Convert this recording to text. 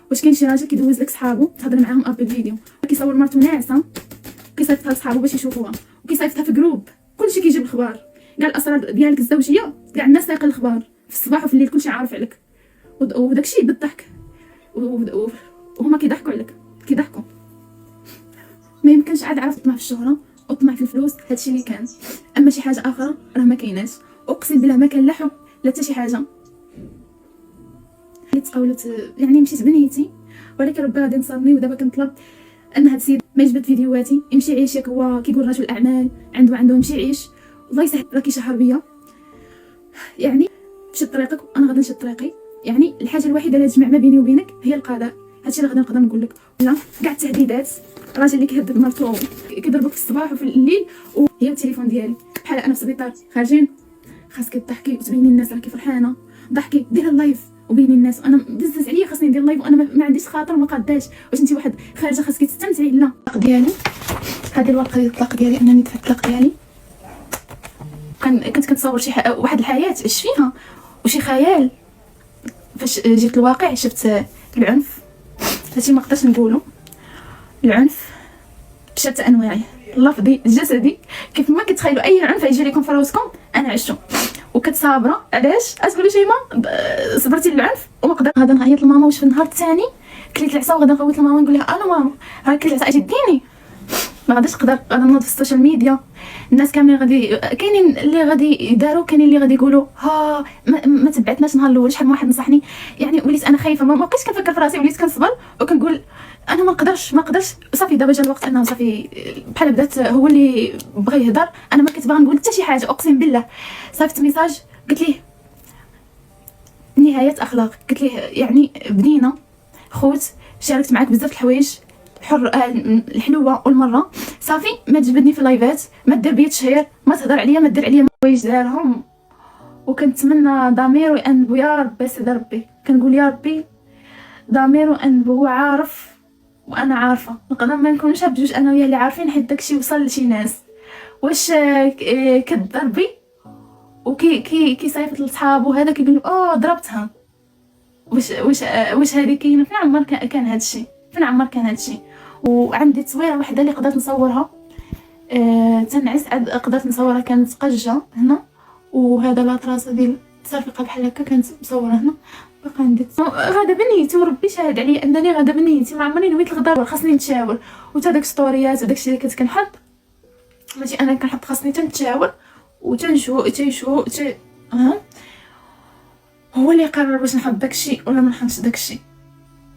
واش كاين شي راجل كيدوز لك صحابو تهضر معاهم ابل فيديو، كيصور مرتو ناعسه كيصيفطها لصحابو باش يشوفوها، وكيصيفطها في جروب، كلشي كيجيب الخبار، كاع الاسرار ديالك الزوجيه كاع الناس سايقه الخبار في الصباح وفي الليل، كلشي عارف عليك، وداكشي بالضحك، وهما كيضحكوا عليك، كيضحكوا. ما يمكنش عاد عرفت طمع في الشهره وطمع في الفلوس، هادشي اللي كان. اما شي حاجه اخرى راه ما كايناش، اقسم بالله ما كان لا حب لا حتى شي حاجه. تقولت يعني مشيت بنيتي، ولكن ربي غادي نصرني، ودابا كنطلب ان هاد السيد ما يجبد فيديوهاتي، يمشي يعيش ياك هو كيقول رجل اعمال عنده يمشي يعيش، الله يسهل. راكي شهر بيا يعني، مشيت طريقك وانا غادي نشد طريقي. يعني الحاجه الوحيده اللي تجمع ما بيني وبينك هي القضاء، هادشي اللي غادي نقدر نقول لك. لا كاع التهديدات، الراجل اللي كيهدد مرتو كيضربك في الصباح وفي الليل، وهي التليفون ديالي بحال انا في السبيطار خارجين، خاصك تضحكي وتبيني الناس راكي فرحانه، ضحكي ديري اللايف وبيني الناس. وانا بزز عليا خاصني ندير لايف، وانا ما عنديش خاطر وما قاداش. واش انت واحد خارجه خاصك تستمتعي؟ لا الطلاق ديالي، هذه الورقه ديال الطلاق ديالي، انني دفعت الطلاق ديالي. كنت كنتصور شي واحد الحياه عشت فيها وشي خيال، فاش جيت الواقع شفت العنف، هادشي ما نقدرش نقولو. العنف بشتى انواعه، اللفظي الجسدي، كيف ما كتخيلوا اي عنف يجي لكم في راسكم انا عشتو، وكنت صابره. علاش تقولوا شيماء صبرتي للعنف وما قدرت؟ غادا نعيط لماما، واش في النهار الثاني كليت العصا وغادا نغوت لماما نقول لها الو ماما راه كليت العصا اجي ديني، ما غاديش نقدر. غادا نوض في السوشيال ميديا، الناس كاملين غادي، كاينين اللي غادي يداروا، كاينين اللي غادي يقولوا ها ما تبعتناش نهار الاول. شحال من واحد نصحني، يعني وليت انا خايفه، ما بقيتش كنفكر في راسي، وليت كنصبر وكنقول انا ما نقدرش صافي. دابا جا الوقت انه صافي، بحال بدات هو اللي بغى يهضر، انا ما كنت باغا نقول حتى شي حاجه، اقسم بالله. صيفط ميساج قلت ليه نهايه اخلاق، قلت ليه يعني بدينا خوت، شاركت معاك بزاف الحوايج الحلوه والمره، صافي ما تجبدني في اللايفات، ما دير بيا تشهير، ما تهضر عليا، ما دير عليا حوايج دارهم. وكنتمنى ضميرو يأنبو، يا ربي سيدي ربي، كنقول يا ربي ضميرو يأنبو، هو عارف وانا عارفه، نقدر ما نكونش بجوج انا وياه اللي عارفين، حيت داكشي وصل لشي ناس. واش كتضربي وكي صيفط لصحابو هذا كيقولوا ضربتها، واش هذه كاينه؟ فين عمر كان هادشي؟ فين عمر كان هادشي؟ وعندي تصويره وحده اللي قدرت نصورها، تنعس قدرت نصورها، كانت قجه هنا، وهذا لاطراس ديال الترفيقه بحال هكا كانت مصوره هنا. باقا عندي غاده بنيتي، وربي شاهد عليا انني غاده بنيتي ما عمرني نويت الغدار، خاصني نتشاور. وتا داك ستوريات وداكشي اللي كنت كنحط، ماشي انا كنحط، خاصني تنتشاور وتنشو هو اللي يقرر واش نحط داكشي ولا ما نحطش داكشي.